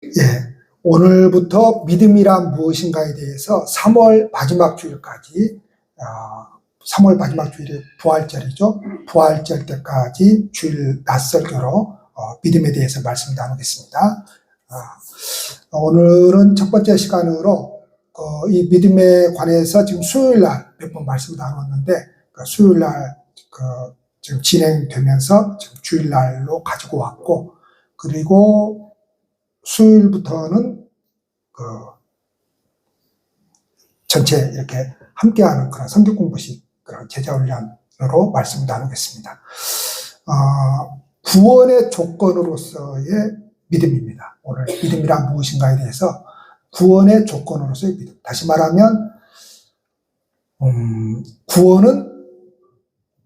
예, 오늘부터 믿음이란 무엇인가에 대해서 3월 마지막 주일까지, 3월 마지막 주일이 부활절이죠. 부활절 때까지 주일 낮설교로 믿음에 대해서 말씀 나누겠습니다. 오늘은 첫 번째 시간으로 이 믿음에 관해서 지금 수요일날 몇 번 말씀 나눴는데, 수요일날 지금 진행되면서 지금 주일날로 가지고 왔고, 그리고 수요일부터는 전체 이렇게 함께하는 그런 성경 공부식 그런 제자훈련으로 말씀을 나누겠습니다. 구원의 조건으로서의 믿음입니다. 오늘 믿음이란 무엇인가에 대해서 구원의 조건으로서의 믿음. 다시 말하면 구원은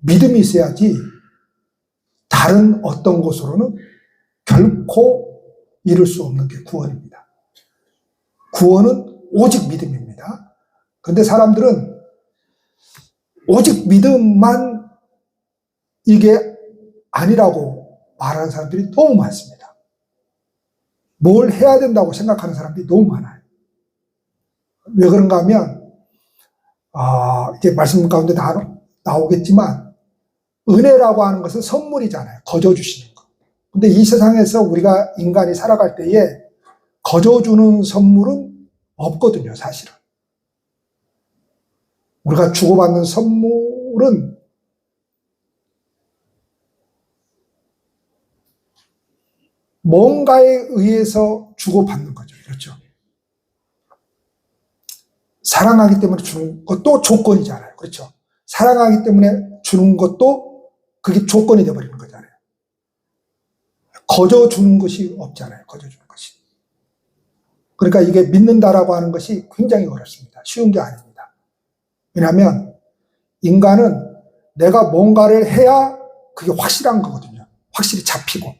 믿음이 있어야지 다른 어떤 것으로는 결코 이룰 수 없는 게 구원입니다. 구원은 오직 믿음입니다. 그런데 사람들은 오직 믿음만 이게 아니라고 말하는 사람들이 너무 많습니다. 뭘 해야 된다고 생각하는 사람들이 너무 많아요. 왜 그런가 하면 이제 말씀 가운데 나오겠지만 은혜라고 하는 것은 선물이잖아요. 거저 주시는 거. 근데 이 세상에서 우리가 인간이 살아갈 때에 거저 주는 선물은 없거든요, 사실은. 우리가 주고받는 선물은 뭔가에 의해서 주고받는 거죠. 그렇죠? 사랑하기 때문에 주는 것도 조건이잖아요. 그렇죠? 사랑하기 때문에 주는 것도 그게 조건이 되어버리는 거잖아요. 거저 주는 것이 없잖아요. 거저 주는 것이. 그러니까 이게 믿는다라고 하는 것이 굉장히 어렵습니다. 쉬운 게 아닙니다. 왜냐하면 인간은 내가 뭔가를 해야 그게 확실한 거거든요. 확실히 잡히고.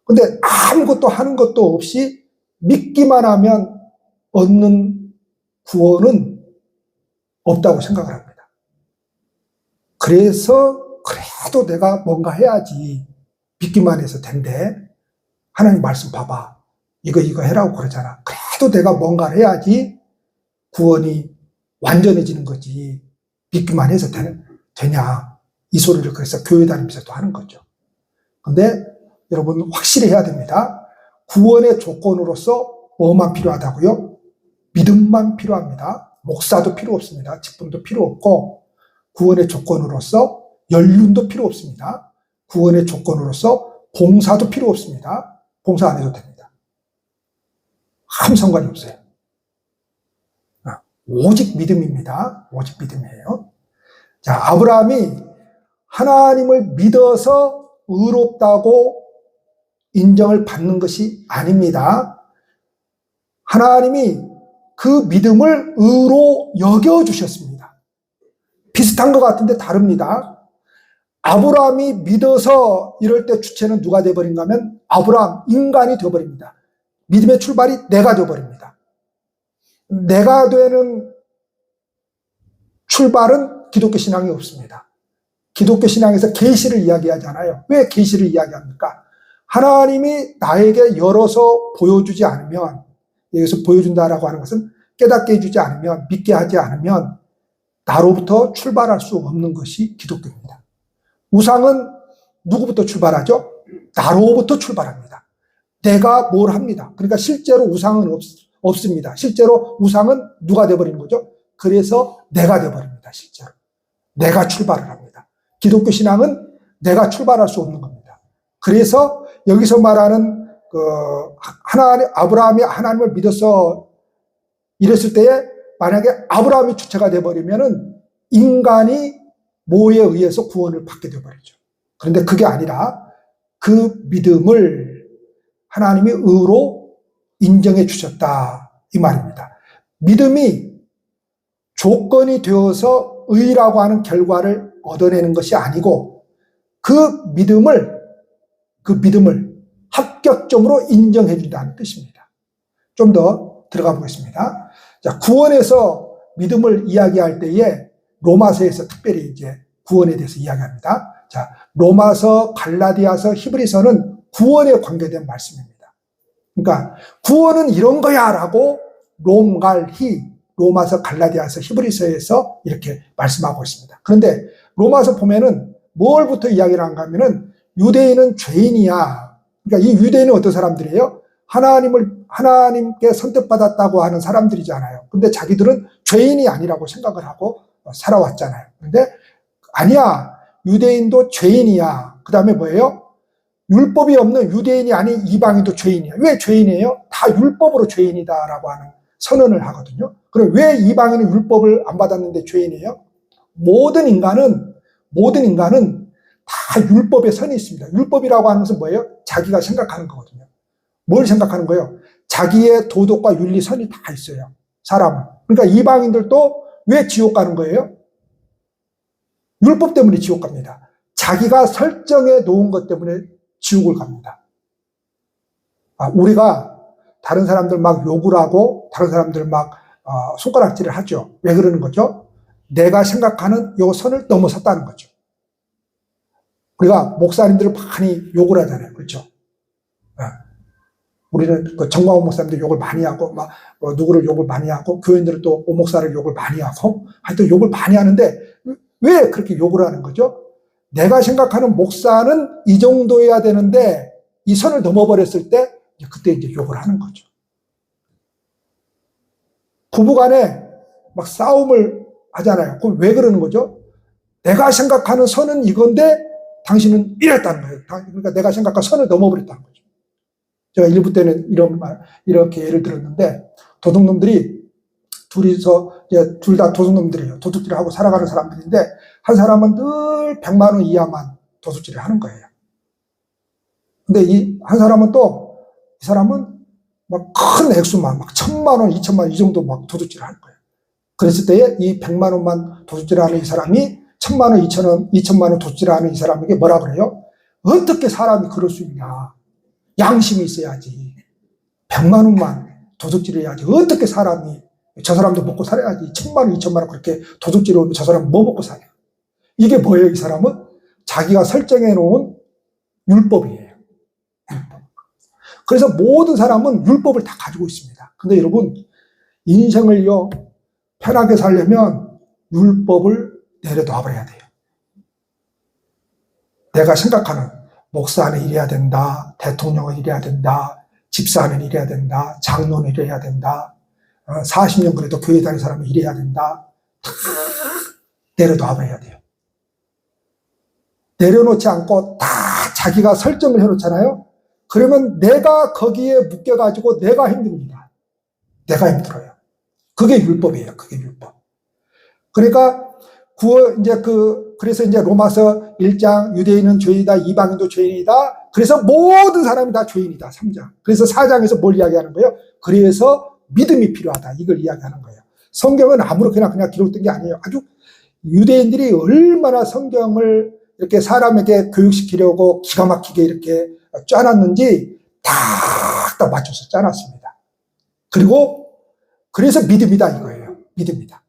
근데 아무것도 하는 것도 없이 믿기만 하면 얻는 구원은 없다고 생각을 합니다. 그래도 내가 뭔가 해야지 믿기만 해서 된대. 하나님 말씀 봐봐. 이거 해라고 그러잖아. 그래도 내가 뭔가를 해야지 구원이 완전해지는 거지. 믿기만 해서 되냐. 이 소리를 그래서 교회 다니면서도 하는 거죠. 근데 여러분 확실히 해야 됩니다. 구원의 조건으로서 뭐만 필요하다고요? 믿음만 필요합니다. 목사도 필요 없습니다. 직분도 필요 없고, 구원의 조건으로서 연륜도 필요 없습니다. 구원의 조건으로서 봉사도 필요 없습니다. 봉사 안 해도 됩니다. 아무 상관이 없어요. 오직 믿음입니다. 오직 믿음이에요. 자, 아브라함이 하나님을 믿어서 의롭다고 인정을 받는 것이 아닙니다. 하나님이 그 믿음을 의로 여겨주셨습니다. 비슷한 것 같은데 다릅니다. 아브라함이 믿어서 이럴 때 주체는 누가 되어버린가 하면 아브라함, 인간이 되어버립니다. 믿음의 출발이 내가 되어버립니다. 내가 되는 출발은 기독교 신앙이 없습니다. 기독교 신앙에서 계시를 이야기하잖아요. 왜 계시를 이야기합니까? 하나님이 나에게 열어서 보여주지 않으면, 여기서 보여준다라고 하는 것은 깨닫게 해주지 않으면, 믿게 하지 않으면 나로부터 출발할 수 없는 것이 기독교입니다. 우상은 누구부터 출발하죠? 나로부터 출발합니다. 내가 뭘 합니다. 그러니까 실제로 우상은 없습니다. 실제로 우상은 누가 되어버리는 거죠? 그래서 내가 되어버립니다. 실제로. 내가 출발을 합니다. 기독교 신앙은 내가 출발할 수 없는 겁니다. 그래서 여기서 말하는 아브라함이 하나님을 믿어서 이랬을 때에 만약에 아브라함이 주체가 되어버리면은 인간이 뭐에 의해서 구원을 받게 되어버리죠. 그런데 그게 아니라 그 믿음을 하나님이 의로 인정해 주셨다. 이 말입니다. 믿음이 조건이 되어서 의라고 하는 결과를 얻어내는 것이 아니고 그 믿음을 합격점으로 인정해 준다는 뜻입니다. 좀 더 들어가 보겠습니다. 자, 구원에서 믿음을 이야기할 때에 로마서에서 특별히 이제 구원에 대해서 이야기합니다. 자, 로마서, 갈라디아서, 히브리서는 구원에 관계된 말씀입니다. 그러니까 구원은 이런 거야 라고 로마서, 갈라디아서, 히브리서에서 이렇게 말씀하고 있습니다. 그런데 로마서 보면은 뭘부터 이야기를 한가 하면은 유대인은 죄인이야. 그러니까 이 유대인은 어떤 사람들이에요? 하나님께 선택받았다고 하는 사람들이잖아요. 근데 자기들은 죄인이 아니라고 생각을 하고 살아왔잖아요. 근데 아니야. 유대인도 죄인이야. 그 다음에 뭐예요? 율법이 없는 유대인이 아닌 이방인도 죄인이야. 왜 죄인이에요? 다 율법으로 죄인이다라고 하는 선언을 하거든요. 그럼 왜 이방인은 율법을 안 받았는데 죄인이에요? 모든 인간은 다 율법의 선이 있습니다. 율법이라고 하는 것은 뭐예요? 자기가 생각하는 거거든요. 뭘 생각하는 거예요? 자기의 도덕과 윤리 선이 다 있어요. 사람은. 그러니까 이방인들도 왜 지옥 가는 거예요? 율법 때문에 지옥 갑니다. 자기가 설정해 놓은 것 때문에 지옥을 갑니다. 우리가 다른 사람들 막 욕을 하고 다른 사람들 막 손가락질을 하죠. 왜 그러는 거죠? 내가 생각하는 요 선을 넘어섰다는 거죠. 우리가 목사님들을 많이 욕을 하잖아요. 그렇죠? 우리는 그 정광훈 목사님도 욕을 많이 하고 막 누구를 욕을 많이 하고 교인들은 또 오 목사를 욕을 많이 하고 하여튼 욕을 많이 하는데 왜 그렇게 욕을 하는 거죠? 내가 생각하는 목사는 이 정도여야 되는데 이 선을 넘어버렸을 때 그때 이제 욕을 하는 거죠. 부부간에 막 싸움을 하잖아요. 그럼 왜 그러는 거죠? 내가 생각하는 선은 이건데 당신은 이랬다는 거예요. 그러니까 내가 생각한 선을 넘어버렸다는 거죠. 제가 일부 때는 이렇게 예를 들었는데 도둑놈들이 둘이서 둘 다 도둑놈들이에요. 도둑질을 하고 살아가는 사람들인데 한 사람은 늘 100만 원 이하만 도둑질을 하는 거예요. 근데 이 한 사람은 이 사람은 막 큰 액수만 막 1000만 원, 2000만 원 이 정도 막 도둑질을 하는 거예요. 그랬을 때에 이 100만 원만 도둑질을 하는 이 사람이 1000만 원, 2000만 원 도둑질을 하는 이 사람에게 뭐라 그래요? 어떻게 사람이 그럴 수 있냐? 양심이 있어야지. 100만 원만 도둑질을 해야지. 어떻게 사람이 저 사람도 먹고 살아야지. 1000만 원, 2000만 원 그렇게 도둑질을 하면 저 사람은 뭐 먹고 사냐? 이게 뭐예요? 이 사람은 자기가 설정해 놓은 율법이에요. 그래서 모든 사람은 율법을 다 가지고 있습니다. 근데 여러분 인생을요 편하게 살려면 율법을 내려놔 버려야 돼요. 내가 생각하는 목사는 이래야 된다, 대통령은 이래야 된다, 집사는 이래야 된다, 장로는 이래야 된다, 40년 그래도 교회 다니는 사람은 이래야 된다. 다 내려놔 버려야 돼요. 내려놓지 않고 다 자기가 설정을 해놓잖아요. 그러면 내가 거기에 묶여가지고 내가 힘듭니다. 내가 힘들어요. 그게 율법이에요. 그게 율법. 그러니까 그래서 이제 로마서 1장 유대인은 죄인이다, 이방인도 죄인이다. 그래서 모든 사람이 다 죄인이다. 3장. 그래서 4장에서 뭘 이야기하는 거예요? 그래서 믿음이 필요하다. 이걸 이야기하는 거예요. 성경은 아무렇게나 그냥 기록된 게 아니에요. 아주 유대인들이 얼마나 성경을 이렇게 사람에게 교육시키려고 기가 막히게 이렇게 짜놨는지 다 맞춰서 짜놨습니다. 그래서 믿음이다 이거예요. 믿음이다.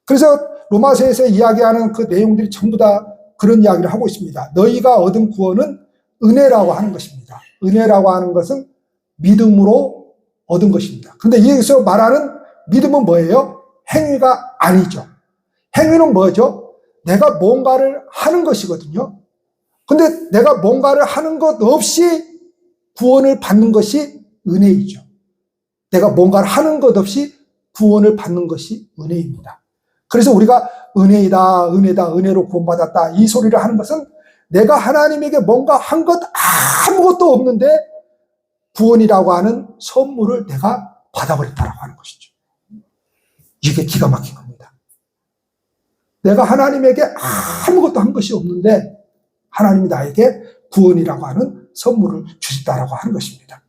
그래서 로마서에서 이야기하는 그 내용들이 전부 다 그런 이야기를 하고 있습니다. 너희가 얻은 구원은 은혜라고 하는 것입니다. 은혜라고 하는 것은 믿음으로 얻은 것입니다. 그런데 여기서 말하는 믿음은 뭐예요? 행위가 아니죠. 행위는 뭐죠? 내가 뭔가를 하는 것이거든요. 근데 내가 뭔가를 하는 것 없이 구원을 받는 것이 은혜이죠. 내가 뭔가를 하는 것 없이 구원을 받는 것이 은혜입니다. 그래서 우리가 은혜이다, 은혜다, 은혜로 구원받았다 이 소리를 하는 것은 내가 하나님에게 뭔가 한 것 아무것도 없는데 구원이라고 하는 선물을 내가 받아버렸다라고 하는 것이죠. 이게 기가 막힌 겁니다. 내가 하나님에게 아무것도 한 것이 없는데 하나님이 나에게 구원이라고 하는 선물을 주셨다라고 하는 것입니다.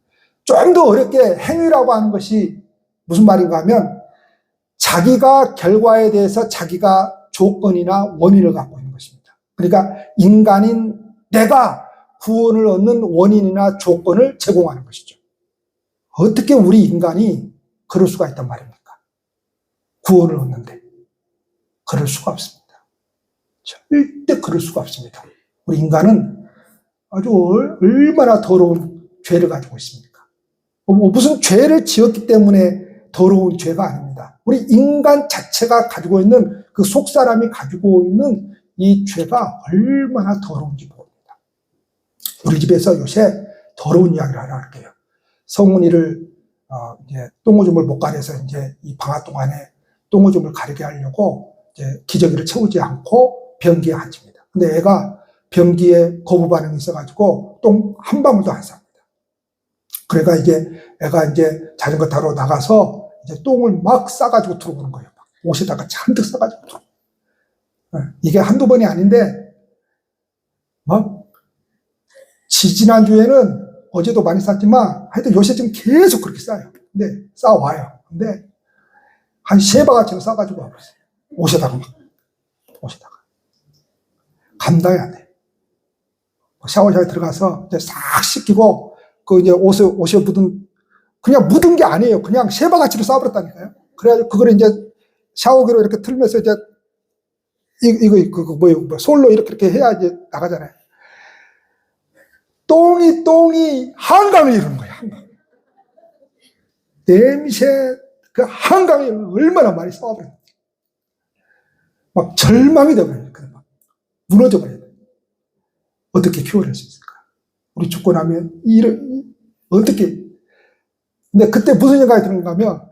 좀 더 어렵게 행위라고 하는 것이 무슨 말인가 하면 자기가 결과에 대해서 자기가 조건이나 원인을 갖고 있는 것입니다. 그러니까 인간인 내가 구원을 얻는 원인이나 조건을 제공하는 것이죠. 어떻게 우리 인간이 그럴 수가 있단 말입니까? 구원을 얻는데. 그럴 수가 없습니다. 절대 그럴 수가 없습니다. 우리 인간은 아주 얼마나 더러운 죄를 가지고 있습니까? 무슨 죄를 지었기 때문에 더러운 죄가 아닙니다. 우리 인간 자체가 가지고 있는 그 속사람이 가지고 있는 이 죄가 얼마나 더러운지 모릅니다. 우리 집에서 요새 더러운 이야기를 하려 할게요. 성훈이를 이제 똥오줌을 못 가려서 이제 이 방학 동안에 똥오줌을 가리게 하려고 이제 기저귀를 채우지 않고 변기에 앉힙니다. 근데 애가 변기에 거부 반응이 있어가지고 똥 한 방울도 안 쌉니다. 그러니까 이제 애가 이제 자전거 타러 나가서 이제 똥을 막 싸가지고 들어오는 거예요. 옷에다가 잔뜩 싸가지고 들어오는 거예요. 이게 한두 번이 아닌데, 막, 지지난주에는 어제도 많이 쌌지만, 하여튼 요새 지금 계속 그렇게 싸요. 근데, 싸와요. 근데, 한 3바가지로 싸가지고 와버렸어요. 옷에다가 막, 옷에다가. 감당이 안 돼. 샤워장에 들어가서 이제 싹 씻기고, 그 이제 옷에 묻은, 그냥 묻은 게 아니에요. 그냥 3바가지로 싸버렸다니까요. 그래가지고 그걸 이제 샤워기로 이렇게 틀면서 이제, 솔로 이렇게 해야 이제 나가잖아요. 똥이 한강을 이루는 거야, 한강. 냄새, 그 한강이 얼마나 많이 싸워버렸는지. 막 절망이 되어버려요. 막 무너져버려요. 어떻게 키워낼 수 있을까? 우리 죽고 나면, 어떻게. 근데 그때 무슨 생각이 드는가 하면,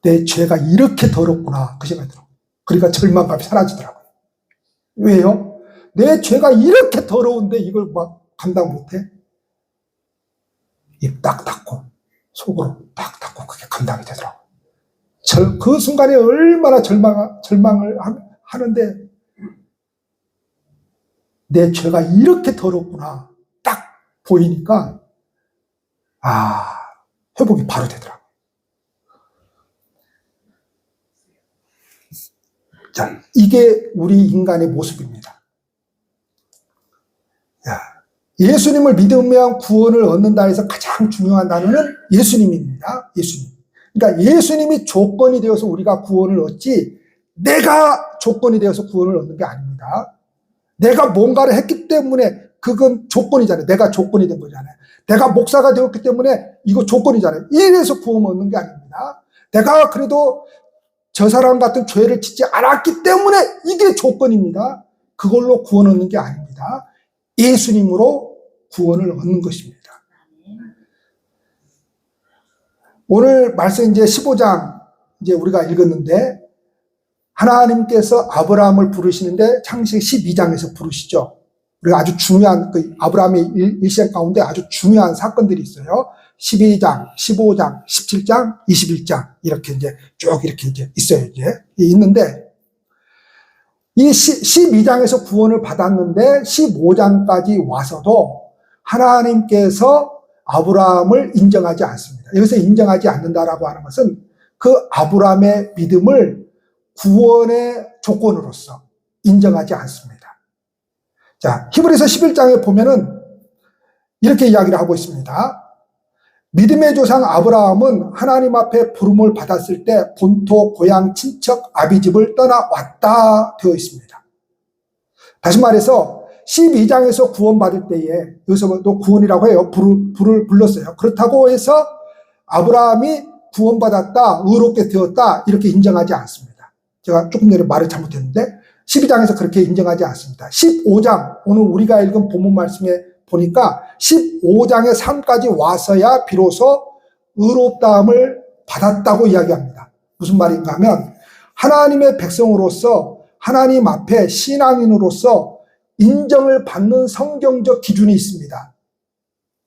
내 죄가 이렇게 더럽구나. 그 생각이 들어요. 그러니까 절망감이 사라지더라고요. 왜요? 내 죄가 이렇게 더러운데 이걸 막 감당 못해? 입 딱 닫고, 속으로 딱 닫고 그게 감당이 되더라고요. 그 순간에 얼마나 절망을 하는데, 내 죄가 이렇게 더럽구나. 딱 보이니까, 회복이 바로 되더라고요. 자, 이게 우리 인간의 모습입니다. 예수님을 믿으면 구원을 얻는다 해서 가장 중요한 단어는 예수님입니다. 예수님. 그러니까 예수님이 조건이 되어서 우리가 구원을 얻지, 내가 조건이 되어서 구원을 얻는 게 아닙니다. 내가 뭔가를 했기 때문에 그건 조건이잖아요. 내가 조건이 된 거잖아요. 내가 목사가 되었기 때문에 이거 조건이잖아요. 이래서 구원 얻는 게 아닙니다. 내가 그래도 저 사람 같은 죄를 짓지 않았기 때문에 이게 조건입니다. 그걸로 구원 얻는 게 아닙니다. 예수님으로 구원을 얻는 것입니다. 오늘 말씀 이제 15장 이제 우리가 읽었는데, 하나님께서 아브라함을 부르시는데 창세기 12장에서 부르시죠. 그리고 아주 중요한, 아브라함의 일생 가운데 아주 중요한 사건들이 있어요. 12장, 15장, 17장, 21장, 이렇게 이제 쭉 이렇게 이제 있어요, 이제. 있는데, 이 12장에서 구원을 받았는데, 15장까지 와서도 하나님께서 아브라함을 인정하지 않습니다. 여기서 인정하지 않는다라고 하는 것은 그 아브라함의 믿음을 구원의 조건으로서 인정하지 않습니다. 자, 히브리서 11장에 보면은 이렇게 이야기를 하고 있습니다. 믿음의 조상 아브라함은 하나님 앞에 부름을 받았을 때 본토, 고향, 친척, 아비집을 떠나왔다 되어 있습니다. 다시 말해서 12장에서 구원받을 때에, 여기서도 구원이라고 해요. 불을 불렀어요. 그렇다고 해서 아브라함이 구원받았다, 의롭게 되었다 이렇게 인정하지 않습니다. 제가 조금 전에 말을 잘못했는데 12장에서 그렇게 인정하지 않습니다. 15장, 오늘 우리가 읽은 본문 말씀에 보니까 15장의 삶까지 와서야 비로소 의롭다함을 받았다고 이야기합니다. 무슨 말인가 하면 하나님의 백성으로서 하나님 앞에 신앙인으로서 인정을 받는 성경적 기준이 있습니다.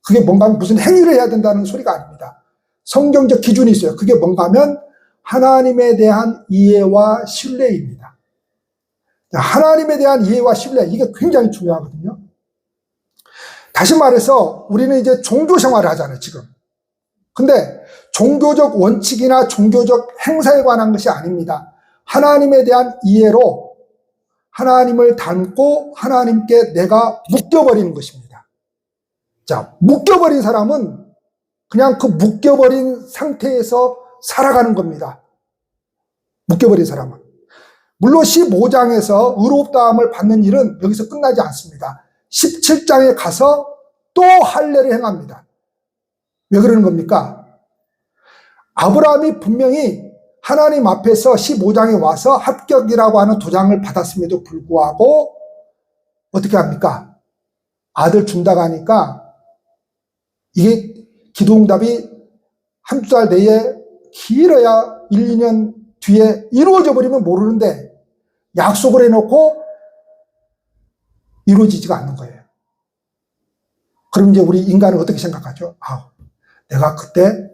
그게 뭔가 하면 무슨 행위를 해야 된다는 소리가 아닙니다. 성경적 기준이 있어요. 그게 뭔가 하면 하나님에 대한 이해와 신뢰입니다. 하나님에 대한 이해와 신뢰, 이게 굉장히 중요하거든요. 다시 말해서 우리는 이제 종교 생활을 하잖아요, 지금. 근데 종교적 원칙이나 종교적 행사에 관한 것이 아닙니다. 하나님에 대한 이해로 하나님을 닮고 하나님께 내가 묶여버리는 것입니다. 자, 묶여버린 사람은 그냥 그 묶여버린 상태에서 살아가는 겁니다. 묶여버린 사람은. 물론 15장에서 의롭다함을 받는 일은 여기서 끝나지 않습니다. 17장에 가서 또 할례를 행합니다. 왜 그러는 겁니까? 아브라함이 분명히 하나님 앞에서 15장에 와서 합격이라고 하는 도장을 받았음에도 불구하고 어떻게 합니까? 아들 준다고 하니까 이게 기도응답이 한두 달 내에 길어야 1, 2년 뒤에 이루어져 버리면 모르는데 약속을 해놓고 이루어지지가 않는 거예요. 그럼 이제 우리 인간은 어떻게 생각하죠? 내가 그때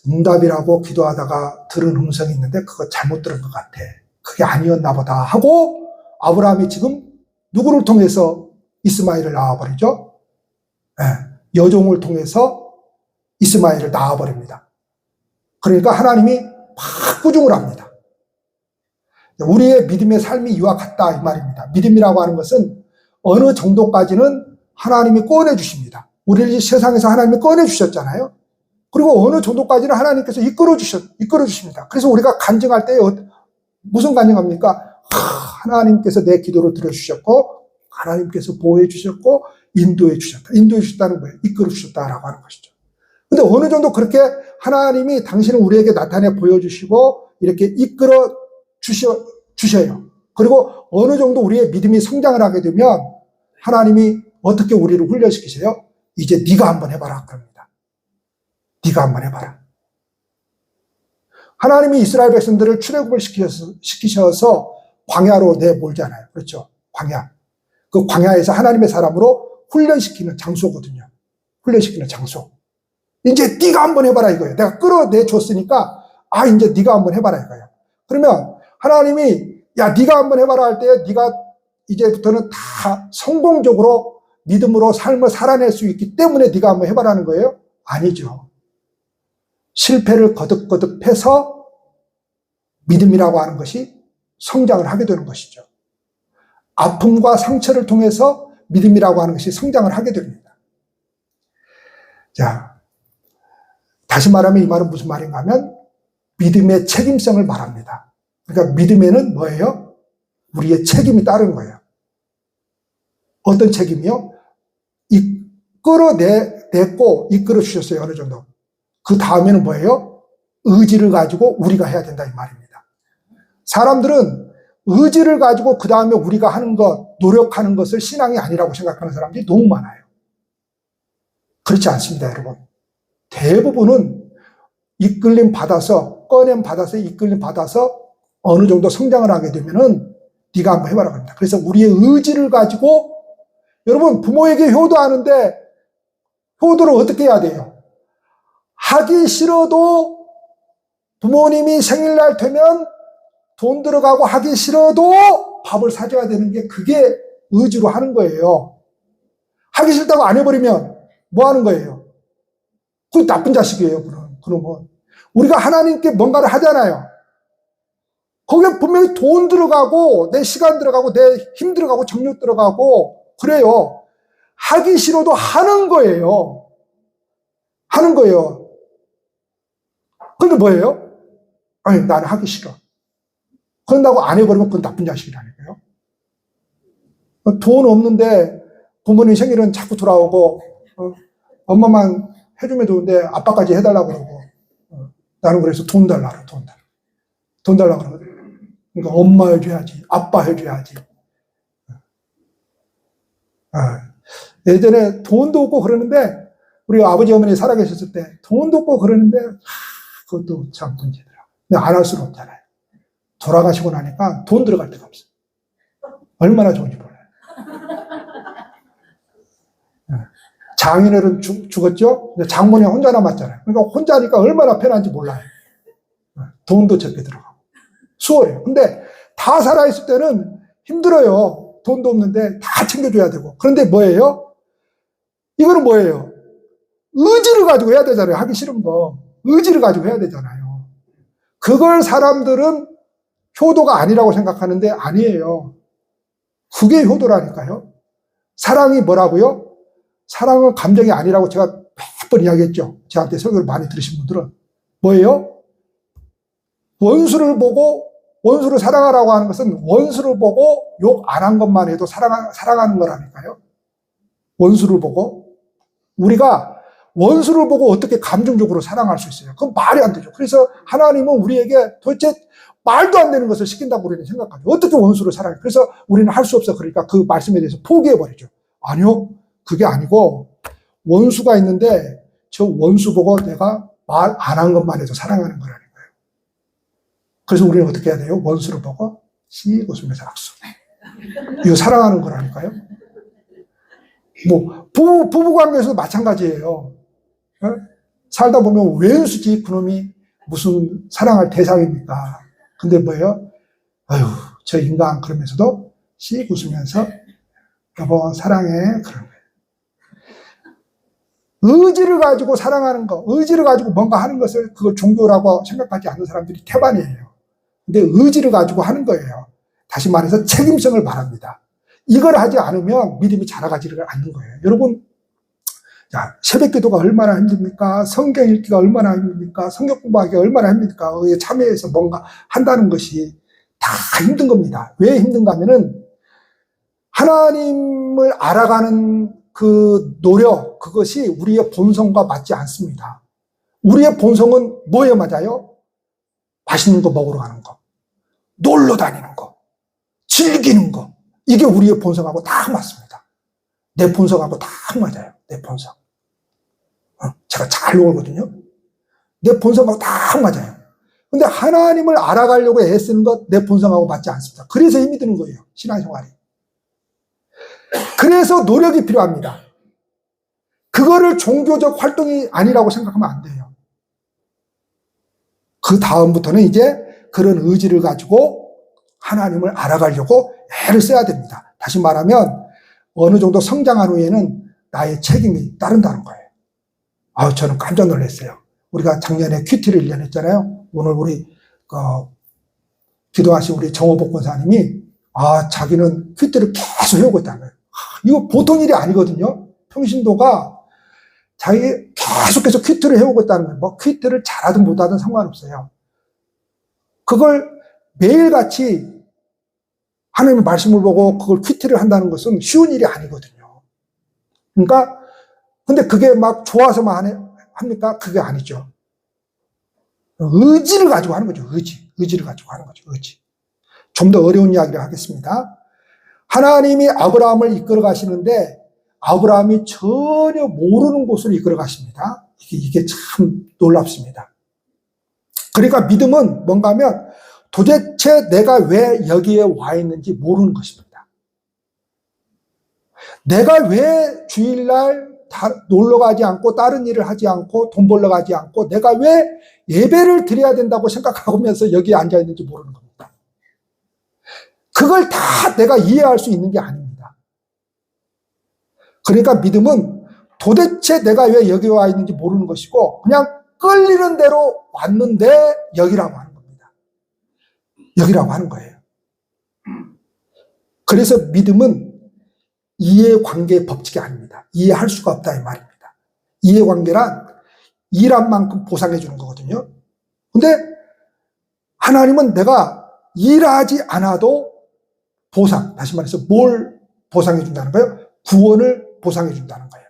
응답이라고 기도하다가 들은 음성이 있는데 그거 잘못 들은 것 같아. 그게 아니었나 보다 하고 아브라함이 지금 누구를 통해서 이스마엘을 낳아버리죠? 여종을 통해서 이스마엘을 낳아버립니다. 그러니까 하나님이 막 꾸중을 합니다. 우리의 믿음의 삶이 이와 같다 이 말입니다. 믿음이라고 하는 것은 어느 정도까지는 하나님이 꺼내주십니다. 우리를 세상에서 하나님이 꺼내주셨잖아요. 그리고 어느 정도까지는 하나님께서 이끌어주십니다. 그래서 우리가 간증할 때 무슨 간증합니까? 하나님께서 내 기도를 들어주셨고 하나님께서 보호해 주셨고 인도해 주셨다. 인도해 주셨다는 거예요. 이끌어 주셨다라고 하는 것이죠. 근데 어느 정도 그렇게 하나님이 당신은 우리에게 나타내 보여주시고 이렇게 이끌어 주셔요. 그리고 어느 정도 우리의 믿음이 성장을 하게 되면 하나님이 어떻게 우리를 훈련시키세요? 이제 네가 한번 해봐라 그럽니다. 네가 한번 해봐라. 하나님이 이스라엘 백성들을 출애굽을 시키셔서 광야로 내몰잖아요. 그렇죠? 광야. 그 광야에서 하나님의 사람으로 훈련시키는 장소거든요. 훈련시키는 장소. 이제 네가 한번 해봐라 이거예요. 내가 끌어내줬으니까 이제 네가 한번 해봐라 이거예요. 그러면 하나님이 네가 한번 해봐라 할 때 네가 이제부터는 다 성공적으로 믿음으로 삶을 살아낼 수 있기 때문에 네가 한번 해봐라는 거예요? 아니죠. 실패를 거듭거듭해서 믿음이라고 하는 것이 성장을 하게 되는 것이죠. 아픔과 상처를 통해서 믿음이라고 하는 것이 성장을 하게 됩니다. 자, 다시 말하면 이 말은 무슨 말인가 하면 믿음의 책임성을 말합니다. 그러니까 믿음에는 뭐예요? 우리의 책임이 따른 거예요. 어떤 책임이요? 끌어냈고 이끌어 주셨어요. 어느 정도. 그 다음에는 뭐예요? 의지를 가지고 우리가 해야 된다 이 말입니다. 사람들은 의지를 가지고 그 다음에 우리가 하는 것, 노력하는 것을 신앙이 아니라고 생각하는 사람들이 너무 많아요. 그렇지 않습니다, 여러분. 대부분은 이끌림 받아서, 꺼냄 받아서, 이끌림 받아서 어느 정도 성장을 하게 되면은 네가 한번 해봐라 합니다. 그래서 우리의 의지를 가지고 여러분 부모에게 효도하는데 효도를 어떻게 해야 돼요? 하기 싫어도 부모님이 생일날 되면 돈 들어가고 하기 싫어도 밥을 사줘야 되는 게 그게 의지로 하는 거예요. 하기 싫다고 안 해버리면 뭐 하는 거예요? 그 나쁜 자식이에요. 그러면 우리가 하나님께 뭔가를 하잖아요. 거기에 분명히 돈 들어가고 내 시간 들어가고 내 힘 들어가고 정력 들어가고 그래요. 하기 싫어도 하는 거예요. 하는 거예요. 근데 뭐예요? 나는 하기 싫어. 그런다고 안 해버리면 그건 나쁜 자식이라니까요. 돈 없는데 부모님 생일은 자꾸 돌아오고 엄마만 해주면 좋은데 아빠까지 해달라고 그러고 나는 그래서 돈 달라 돈 달라 그러거든. 그러니까 엄마 해줘야지 아빠 해줘야지. 예전에 돈도 없고 그러는데 우리 아버지 어머니 살아계셨을 때 돈도 없고 그러는데 그것도 참 문제더라고요. 근데 안 할 수는 없잖아요. 돌아가시고 나니까 돈 들어갈 데가 없어요. 얼마나 좋은지 몰라요. 장인어른 죽었죠? 장모님 혼자 남았잖아요. 그러니까 혼자니까 얼마나 편한지 몰라요. 돈도 적게 들어가고. 수월해요. 근데 다 살아있을 때는 힘들어요. 돈도 없는데 다 챙겨줘야 되고. 그런데 뭐예요? 이거는 뭐예요? 의지를 가지고 해야 되잖아요. 하기 싫은 거. 의지를 가지고 해야 되잖아요. 그걸 사람들은 효도가 아니라고 생각하는데 아니에요. 그게 효도라니까요. 사랑이 뭐라고요? 사랑은 감정이 아니라고 제가 몇 번 이야기했죠. 저한테 설교를 많이 들으신 분들은. 뭐예요? 원수를 보고 원수를 사랑하라고 하는 것은 원수를 보고 욕 안 한 것만 해도 사랑하는 거라니까요. 원수를 보고. 우리가 원수를 보고 어떻게 감정적으로 사랑할 수 있어요? 그건 말이 안 되죠. 그래서 하나님은 우리에게 도대체 말도 안 되는 것을 시킨다고 우리는 생각하죠. 어떻게 원수를 사랑해? 그래서 우리는 할 수 없어. 그러니까 그 말씀에 대해서 포기해버리죠. 아니요, 그게 아니고 원수가 있는데 저 원수 보고 내가 말 안 한 것만 해도 사랑하는 거라는 거예요. 그래서 우리는 어떻게 해야 돼요? 원수를 보고 씩 웃으면서 악수. 이거 사랑하는 거라니까요. 뭐 부부 관계에서도 마찬가지예요. 어? 살다 보면 왼수지 그놈이 무슨 사랑할 대상입니까? 근데 뭐예요? 아유, 저 인간 그러면서도 씩 웃으면서 여보 사랑해 그런 거예요. 의지를 가지고 사랑하는 거, 의지를 가지고 뭔가 하는 것을 그걸 종교라고 생각하지 않는 사람들이 태반이에요. 근데 의지를 가지고 하는 거예요. 다시 말해서 책임성을 바랍니다. 이걸 하지 않으면 믿음이 자라가지를 않는 거예요. 여러분, 자, 새벽 기도가 얼마나 힘듭니까? 성경 읽기가 얼마나 힘듭니까? 성경 공부하기가 얼마나 힘듭니까? 의에 참여해서 뭔가 한다는 것이 다 힘든 겁니다. 왜 힘든가 하면은 하나님을 알아가는 그 노력, 그것이 우리의 본성과 맞지 않습니다. 우리의 본성은 뭐에 맞아요? 맛있는 거 먹으러 가는 거, 놀러 다니는 거, 즐기는 거. 이게 우리의 본성하고 딱 맞습니다. 내 본성하고 딱 맞아요. 내 본성. 제가 잘 놀거든요. 내 본성하고 딱 맞아요. 근데 하나님을 알아가려고 애쓰는 것 내 본성하고 맞지 않습니다. 그래서 힘이 드는 거예요. 신앙생활이. 그래서 노력이 필요합니다. 그거를 종교적 활동이 아니라고 생각하면 안 돼요. 그 다음부터는 이제 그런 의지를 가지고 하나님을 알아가려고 애를 써야 됩니다. 다시 말하면 어느 정도 성장한 후에는 나의 책임이 따른다는 거예요. 저는 깜짝 놀랐어요. 우리가 작년에 큐티를 1년 했잖아요. 오늘 우리 기도하신 우리 정호복 권사님이 자기는 큐티를 계속 해오고 있다는 거예요. 이거 보통 일이 아니거든요. 평신도가 자기 계속해서 큐티를 해오고 있다는 거예요. 뭐 큐티를 잘하든 못하든 상관없어요. 그걸 매일같이 하나님의 말씀을 보고 그걸 큐티를 한다는 것은 쉬운 일이 아니거든요. 그러니까 근데 그게 막 좋아서만 합니까? 그게 아니죠. 의지를 가지고 하는 거죠. 의지를 가지고 하는 거죠. 의지. 좀 더 어려운 이야기를 하겠습니다. 하나님이 아브라함을 이끌어 가시는데 아브라함이 전혀 모르는 곳으로 이끌어 가십니다. 이게 참 놀랍습니다. 그러니까 믿음은 뭔가 하면 도대체 내가 왜 여기에 와 있는지 모르는 것입니다. 내가 왜 주일날 놀러 가지 않고 다른 일을 하지 않고 돈 벌러 가지 않고 내가 왜 예배를 드려야 된다고 생각하면서 여기에 앉아 있는지 모르는 겁니다. 그걸 다 내가 이해할 수 있는 게 아닙니다. 그러니까 믿음은 도대체 내가 왜 여기 와 있는지 모르는 것이고 그냥 끌리는 대로 왔는데 여기라고 하는 겁니다. 여기라고 하는 거예요. 그래서 믿음은 이해관계의 법칙이 아닙니다. 이해할 수가 없다 이 말입니다. 이해관계란 일한 만큼 보상해 주는 거거든요. 근데 하나님은 내가 일하지 않아도 보상, 다시 말해서 뭘 보상해 준다는 거예요? 구원을 보상해 준다는 거예요.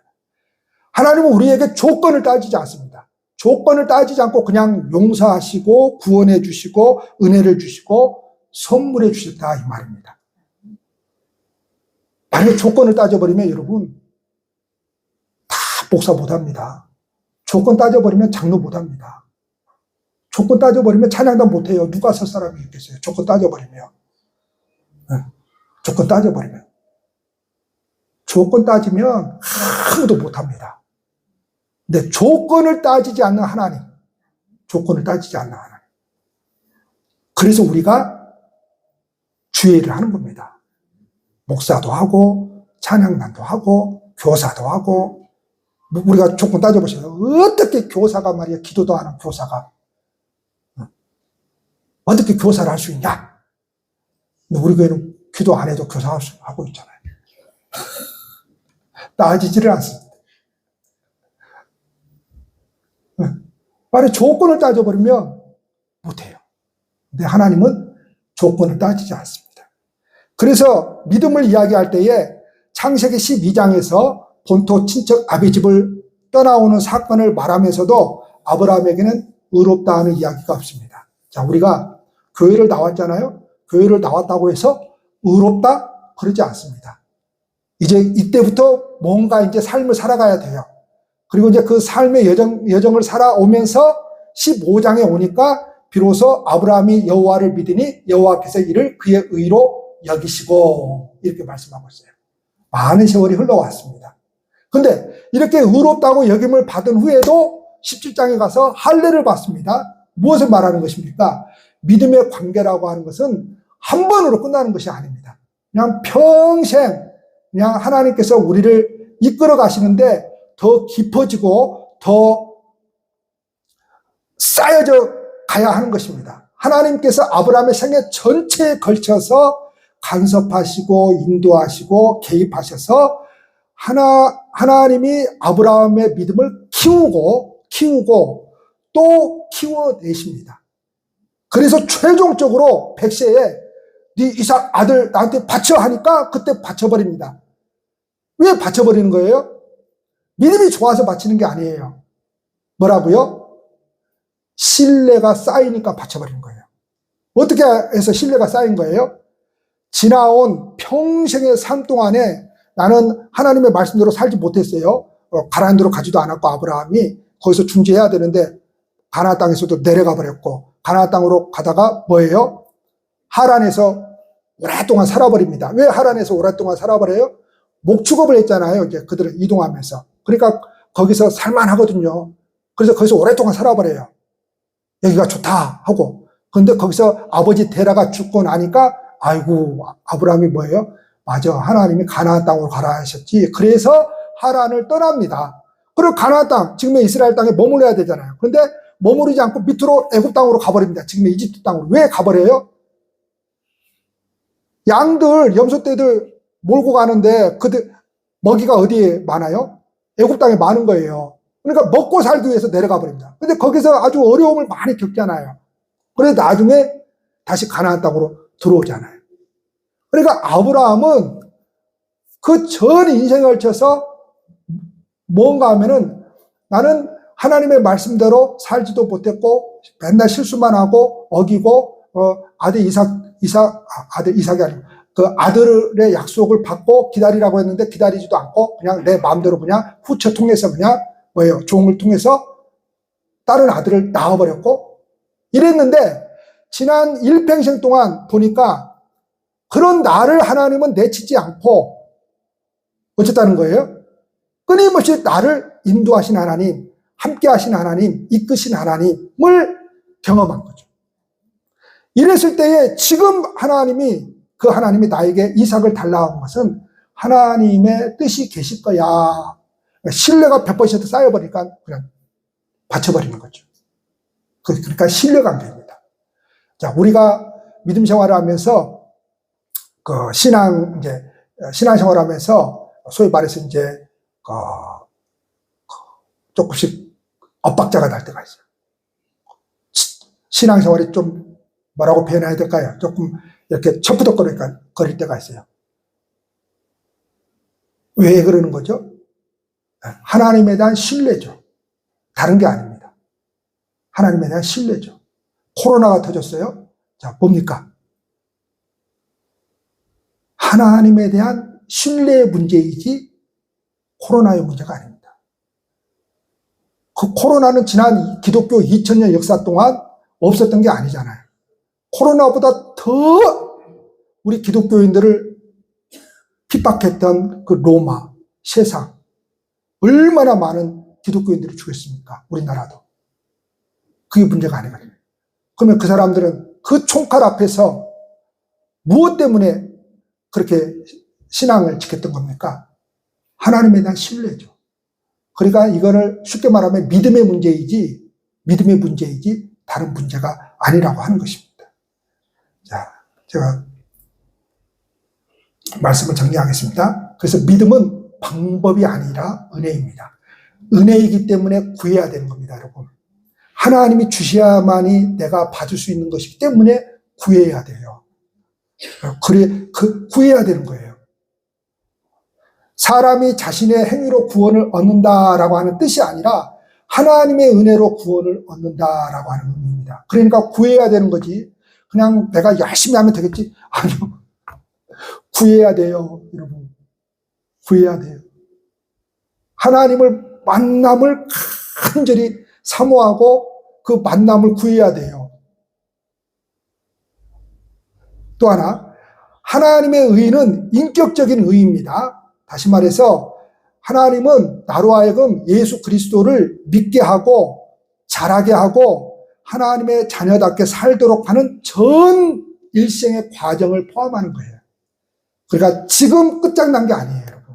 하나님은 우리에게 조건을 따지지 않습니다. 조건을 따지지 않고 그냥 용서하시고 구원해 주시고 은혜를 주시고 선물해 주셨다 이 말입니다. 만약 조건을 따져버리면 여러분 다 목사 못합니다. 조건 따져버리면 장로 못합니다. 조건 따져버리면 찬양단 못해요. 누가 설 사람이 있겠어요. 조건 따져버리면. 조건 따져버리면. 조건 따지면 아무도 못합니다. 근데 조건을 따지지 않는 하나님. 조건을 따지지 않는 하나님. 그래서 우리가 주의를 하는 겁니다. 목사도 하고 찬양단도 하고 교사도 하고 우리가 조건 따져보세요. 어떻게 교사가 말이야 기도도 하는 교사가 어떻게 교사를 할 수 있냐? 근데 우리 교회는 기도 안 해도 교사할 수 하고 있잖아요. 따지지를 않습니다. 만약 조건을 따져버리면 못해요. 근데 하나님은 조건을 따지지 않습니다. 그래서 믿음을 이야기할 때에 창세기 12장에서 본토 친척 아비 집을 떠나오는 사건을 말하면서도 아브라함에게는 의롭다 하는 이야기가 없습니다. 자, 우리가 교회를 나왔잖아요. 교회를 나왔다고 해서 의롭다? 그러지 않습니다. 이제 이때부터 뭔가 이제 삶을 살아가야 돼요. 그리고 이제 그 삶의 여정을 살아오면서 15장에 오니까 비로소 아브라함이 여호와를 믿으니 여호와께서 이를 그의 의로 여기시고 이렇게 말씀하고 있어요. 많은 세월이 흘러왔습니다. 근데 이렇게 의롭다고 여김을 받은 후에도 17장에 가서 할례를 받습니다. 무엇을 말하는 것입니까? 믿음의 관계라고 하는 것은 한 번으로 끝나는 것이 아닙니다. 그냥 평생 그냥 하나님께서 우리를 이끌어 가시는데 더 깊어지고 더 쌓여져 가야 하는 것입니다. 하나님께서 아브라함의 생애 전체에 걸쳐서 간섭하시고 인도하시고 개입하셔서 하나님이 아브라함의 믿음을 키우고 또 키워내십니다. 그래서 최종적으로 100세에 네 이삭 아들 나한테 바쳐 하니까 그때 바쳐버립니다. 왜 바쳐버리는 거예요? 믿음이 좋아서 바치는 게 아니에요. 뭐라고요? 신뢰가 쌓이니까 바쳐버리는 거예요. 어떻게 해서 신뢰가 쌓인 거예요? 지나온 평생의 삶 동안에 나는 하나님의 말씀대로 살지 못했어요. 가나안 데로 가지도 않았고 아브라함이 거기서 중재해야 되는데 가나안 땅에서도 내려가 버렸고 가나안 땅으로 가다가 뭐예요? 하란에서 오랫동안 살아버립니다. 왜 하란에서 오랫동안 살아버려요? 목축업을 했잖아요. 이제 그들은 이동하면서. 그러니까 거기서 살만하거든요. 그래서 거기서 오랫동안 살아버려요. 여기가 좋다 하고. 그런데 거기서 아버지 데라가 죽고 나니까 아이고 아브라함이 뭐예요? 맞아, 하나님이 가나안 땅으로 가라 하셨지. 그래서 하란을 떠납니다. 그리고 가나안 땅, 지금의 이스라엘 땅에 머물러야 되잖아요. 그런데 머무르지 않고 밑으로 애굽 땅으로 가버립니다. 지금의 이집트 땅으로. 왜 가버려요? 양들, 염소떼들 몰고 가는데 그들 먹이가 어디에 많아요? 애굽 땅에 많은 거예요. 그러니까 먹고 살기 위해서 내려가 버립니다. 근데 거기서 아주 어려움을 많이 겪잖아요. 그래서 나중에 다시 가나안 땅으로 들어오잖아요. 그러니까 아브라함은 그 전 인생을 걸쳐서 뭔가 하면은 나는 하나님의 말씀대로 살지도 못했고 맨날 실수만 하고 어기고 아들 이삭이 아니고 그 아들의 약속을 받고 기다리라고 했는데 기다리지도 않고 그냥 내 마음대로 그냥 후처 통해서 그냥 뭐예요? 종을 통해서 다른 아들을 낳아버렸고 이랬는데 지난 일평생 동안 보니까 그런 나를 하나님은 내치지 않고 어쨌다는 거예요? 끊임없이 나를 인도하신 하나님, 함께 하신 하나님, 이끄신 하나님을 경험한 거죠. 이랬을 때에 지금 그 하나님이 나에게 이삭을 달라는 것은 하나님의 뜻이 계실 거야. 신뢰가 100번씩 쌓여버리니까 그냥 바쳐버리는 거죠. 그러니까 신뢰관계입니다. 자, 우리가 믿음 생활을 하면서 신앙생활 하면서 소위 말해서 조금씩 엇박자가 날 때가 있어요. 신앙생활이 좀 뭐라고 표현해야 될까요? 조금 이렇게 척부덕거릴 때가 있어요. 왜 그러는 거죠? 하나님에 대한 신뢰죠. 다른 게 아닙니다. 하나님에 대한 신뢰죠. 코로나가 터졌어요. 자, 뭡니까? 하나님에 대한 신뢰의 문제이지 코로나의 문제가 아닙니다. 그 코로나는 지난 기독교 2000년 역사 동안 없었던 게 아니잖아요. 코로나보다 더 우리 기독교인들을 핍박했던 그 로마, 세상, 얼마나 많은 기독교인들이 죽였습니까? 우리나라도. 그게 문제가 아니거든요. 그러면 그 사람들은 그 총칼 앞에서 무엇 때문에 그렇게 신앙을 지켰던 겁니까? 하나님에 대한 신뢰죠. 그러니까 이거를 쉽게 말하면 믿음의 문제이지 다른 문제가 아니라고 하는 것입니다. 자, 제가 말씀을 정리하겠습니다. 그래서 믿음은 방법이 아니라 은혜입니다. 은혜이기 때문에 구해야 되는 겁니다, 여러분. 하나님이 주셔야만이 내가 받을 수 있는 것이기 때문에 구해야 돼요. 구해야 되는 거예요. 사람이 자신의 행위로 구원을 얻는다라고 하는 뜻이 아니라 하나님의 은혜로 구원을 얻는다라고 하는 의미입니다. 그러니까 구해야 되는 거지. 그냥 내가 열심히 하면 되겠지? 아니요. 구해야 돼요, 여러분. 구해야 돼요. 하나님을 만남을 간절히 사모하고 그 만남을 구해야 돼요. 또 하나, 하나님의 의는 인격적인 의입니다. 다시 말해서 하나님은 나로 하여금 예수 그리스도를 믿게 하고 자라게 하고 하나님의 자녀답게 살도록 하는 전 일생의 과정을 포함하는 거예요. 그러니까 지금 끝장난 게 아니에요, 여러분.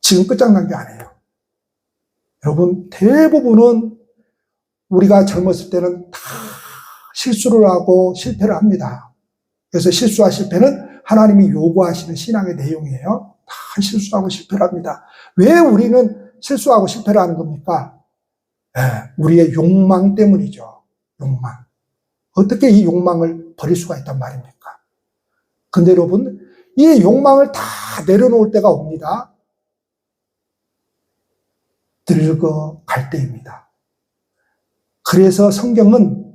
지금 끝장난 게 아니에요. 여러분, 대부분은 우리가 젊었을 때는 다 실수를 하고 실패를 합니다. 그래서 실수와 실패는 하나님이 요구하시는 신앙의 내용이에요. 다 실수하고 실패를 합니다. 왜 우리는 실수하고 실패를 하는 겁니까? 우리의 욕망 때문이죠. 욕망. 어떻게 이 욕망을 버릴 수가 있단 말입니까? 근데 여러분, 이 욕망을 다 내려놓을 때가 옵니다. 늙어갈 때입니다. 그래서 성경은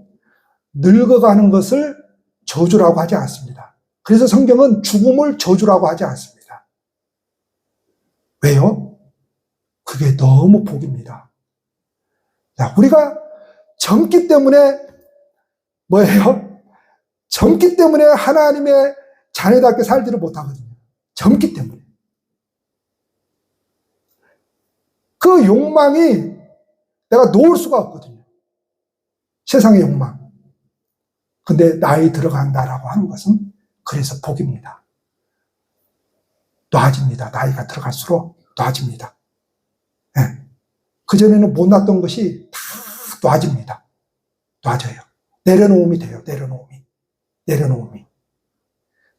늙어가는 것을 저주라고 하지 않습니다. 그래서 성경은 죽음을 저주라고 하지 않습니다. 왜요? 그게 너무 복입니다. 자, 우리가 젊기 때문에 뭐예요? 젊기 때문에 하나님의 자녀답게 살지를 못하거든요. 젊기 때문에. 그 욕망이 내가 놓을 수가 없거든요. 세상의 욕망. 근데 나이 들어간다라고 하는 것은 그래서 복입니다. 놔집니다. 나이가 들어갈수록 놔집니다. 네. 그전에는 못났던 것이 다 놔집니다. 놔져요. 내려놓음이 돼요. 내려놓음이.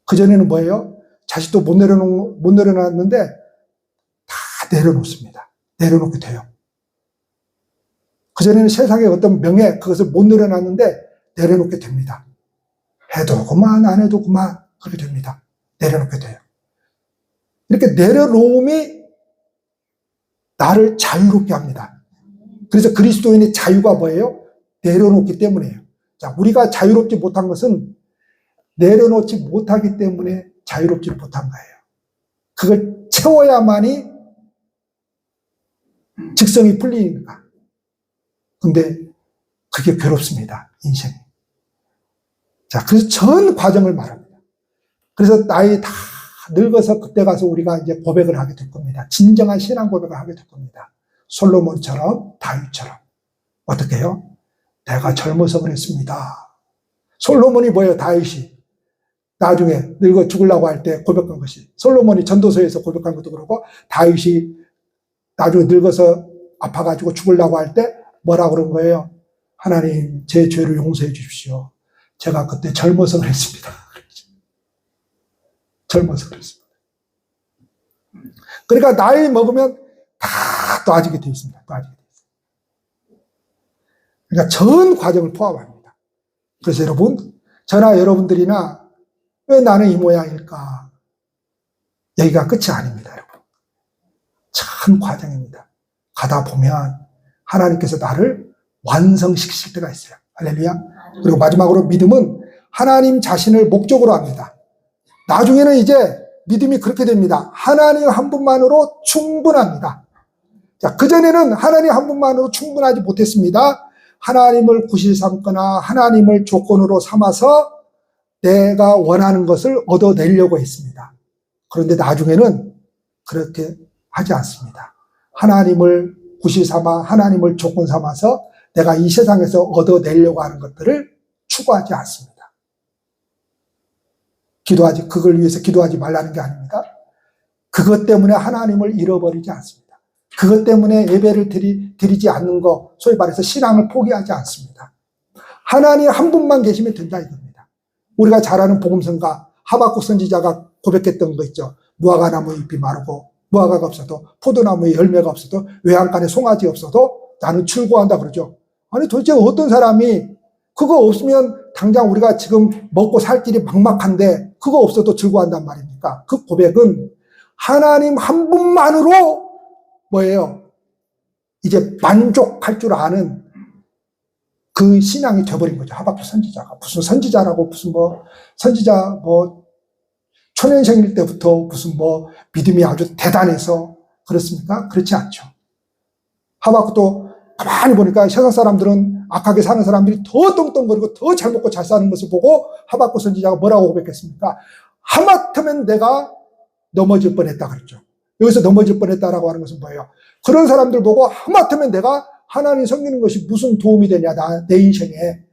그전에는 뭐예요? 자식도 못 내려놨는데 다 내려놓습니다. 내려놓게 돼요. 그전에는 세상에 어떤 명예, 그것을 못 내려놨는데 내려놓게 됩니다. 해도 그만, 안 해도 그만, 그렇게 됩니다. 내려놓게 돼요. 이렇게 내려놓음이 나를 자유롭게 합니다. 그래서 그리스도인의 자유가 뭐예요? 내려놓기 때문이에요. 자, 우리가 자유롭지 못한 것은 내려놓지 못하기 때문에 자유롭지 못한 거예요. 그걸 채워야만이 직성이 풀리니까. 근데 그게 괴롭습니다. 인생이. 자, 그래서 전 과정을 말합니다. 그래서 나이 다 늙어서 그때 가서 우리가 이제 고백을 하게 될 겁니다. 진정한 신앙 고백을 하게 될 겁니다. 솔로몬처럼, 다윗처럼. 어떻게 해요? 내가 젊어서 그랬습니다. 솔로몬이 뭐예요? 다윗이. 나중에 늙어 죽으려고 할 때 고백한 것이. 솔로몬이 전도서에서 고백한 것도 그렇고, 다윗이 나중에 늙어서 아파가지고 죽으려고 할 때 뭐라고 그런 거예요? 하나님, 제 죄를 용서해 주십시오. 제가 그때 젊어서 그랬습니다. 젊어서 그랬습니다. 그러니까 나이 먹으면 다 놔지게 되어 있습니다. 놔지게 되어 있습니다. 그러니까 전 과정을 포함합니다. 그래서 여러분, 저나 여러분들이나 왜 나는 이 모양일까? 여기가 끝이 아닙니다, 여러분. 참 과정입니다. 가다 보면 하나님께서 나를 완성시키실 때가 있어요. 할렐루야. 그리고 마지막으로 믿음은 하나님 자신을 목적으로 합니다. 나중에는 이제 믿음이 그렇게 됩니다. 하나님 한 분만으로 충분합니다. 자, 그전에는 하나님 한 분만으로 충분하지 못했습니다. 하나님을 구실 삼거나 하나님을 조건으로 삼아서 내가 원하는 것을 얻어내려고 했습니다. 그런데 나중에는 그렇게 하지 않습니다. 하나님을 구실 삼아 하나님을 조건 삼아서 내가 이 세상에서 얻어내려고 하는 것들을 추구하지 않습니다. 그걸 위해서 기도하지 말라는 게 아닙니다. 그것 때문에 하나님을 잃어버리지 않습니다. 그것 때문에 예배를 드리지 않는 거, 소위 말해서 신앙을 포기하지 않습니다. 하나님 한 분만 계시면 된다 이겁니다. 우리가 잘 아는 복음성가 하박국 선지자가 고백했던 거 있죠. 무화과 나무 잎이 마르고 무화과가 없어도 포도나무에 열매가 없어도 외양간에 송아지 없어도 나는 출고한다 그러죠. 아니 도대체 어떤 사람이 그거 없으면 당장 우리가 지금 먹고 살 길이 막막한데 그거 없어도 즐거워한단 말입니까? 그 고백은 하나님 한 분만으로 뭐예요? 이제 만족할 줄 아는 그 신앙이 되어버린 거죠. 하박국 선지자가. 무슨 선지자라고 무슨 선지자 초년생일 때부터 무슨 믿음이 아주 대단해서 그렇습니까? 그렇지 않죠. 하박국도 가만히 보니까 세상 사람들은 악하게 사는 사람들이 더 떵떵거리고 더 잘 먹고 잘 사는 것을 보고 하박국 선지자가 뭐라고 고백했습니까? 하마터면 내가 넘어질 뻔했다 그랬죠. 여기서 넘어질 뻔했다라고 하는 것은 뭐예요? 그런 사람들 보고 하마터면 내가 하나님 섬기는 것이 무슨 도움이 되냐, 내 인생에.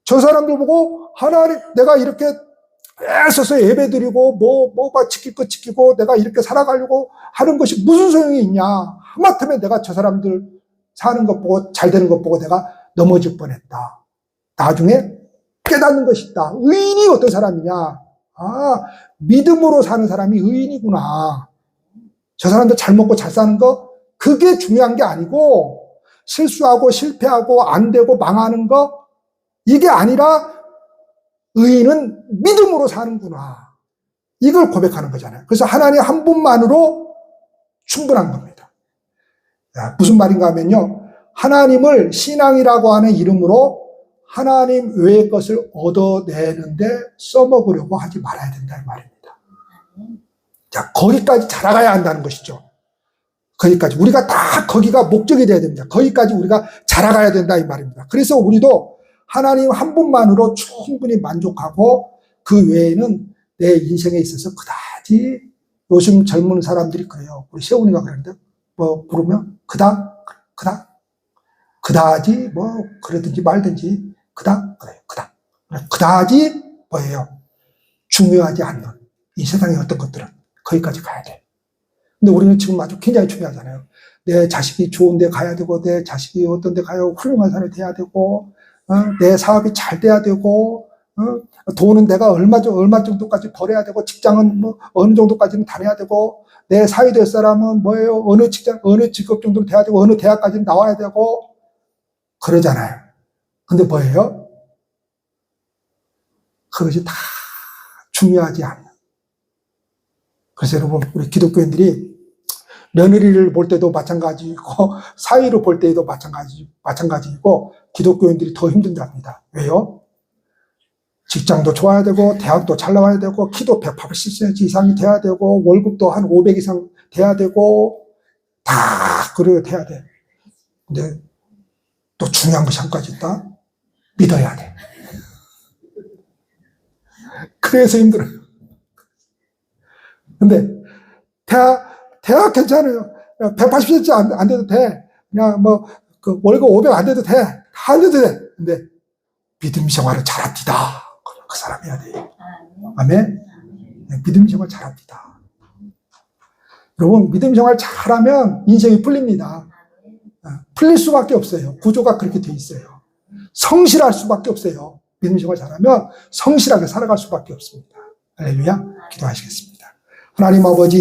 저 사람들 보고 하나님, 내가 이렇게 애써서 예배 드리고, 지킬 거 지키고, 내가 이렇게 살아가려고 하는 것이 무슨 소용이 있냐. 하마터면 내가 저 사람들 사는 것 보고, 잘 되는 것 보고 내가 넘어질 뻔했다. 나중에 깨닫는 것이 있다. 의인이 어떤 사람이냐. 아, 믿음으로 사는 사람이 의인이구나. 저 사람들 잘 먹고 잘 사는 거, 그게 중요한 게 아니고, 실수하고 실패하고 안 되고 망하는 거, 이게 아니라 의인은 믿음으로 사는구나. 이걸 고백하는 거잖아요. 그래서 하나님 한 분만으로 충분한 겁니다. 무슨 말인가 하면요. 하나님을 신앙이라고 하는 이름으로 하나님 외의 것을 얻어내는데 써먹으려고 하지 말아야 된다 이 말입니다. 자, 거기까지 자라가야 한다는 것이죠. 거기까지. 우리가 다 거기가 목적이 돼야 됩니다. 거기까지 우리가 자라가야 된다 이 말입니다. 그래서 우리도 하나님 한 분만으로 충분히 만족하고 그 외에는 내 인생에 있어서 그다지 요즘 젊은 사람들이 그래요. 우리 세훈이가 그러는데 부르면 그다지 그러든지 말든지 그래요. 그다지 뭐예요? 중요하지 않는 이 세상의 어떤 것들은 거기까지 가야 돼. 근데 우리는 지금 아주 굉장히 중요하잖아요. 내 자식이 좋은 데 가야 되고, 내 자식이 어떤 데 가야 훌륭한 사람이 돼야 되고, 내 사업이 잘 돼야 되고, 돈은 내가 얼마 정도까지 벌어야 되고, 직장은 어느 정도까지는 다녀야 되고, 내 사회 될 사람은 뭐예요? 어느 직업 정도는 돼야 되고, 어느 대학까지는 나와야 되고, 그러잖아요. 근데 뭐예요? 그것이 다 중요하지 않아요. 그래서 여러분, 우리 기독교인들이 며느리를 볼 때도 마찬가지이고, 사위를 볼 때도 마찬가지이고, 기독교인들이 더 힘든답니다. 왜요? 직장도 좋아야 되고, 대학도 잘 나와야 되고, 키도 180cm 이상이 돼야 되고, 월급도 한 500 이상 돼야 되고, 다 그래야 돼. 근데 또 중요한 것이 한 가지 있다. 믿어야 돼. 그래서 힘들어요. 근데 대학 괜찮아요. 180cm 안 돼도 돼. 그냥 월급 500 안 돼도 돼. 다 안 돼도 돼. 근데 믿음 생활을 잘합디다. 그 사람 해야 돼. 아멘? 믿음 생활 잘합디다. 여러분, 믿음 생활 잘하면 인생이 풀립니다. 풀릴 수밖에 없어요. 구조가 그렇게 돼 있어요. 성실할 수밖에 없어요. 믿음 생활 잘하면 성실하게 살아갈 수밖에 없습니다. 할렐루야. 기도하시겠습니다. 하나님 아버지,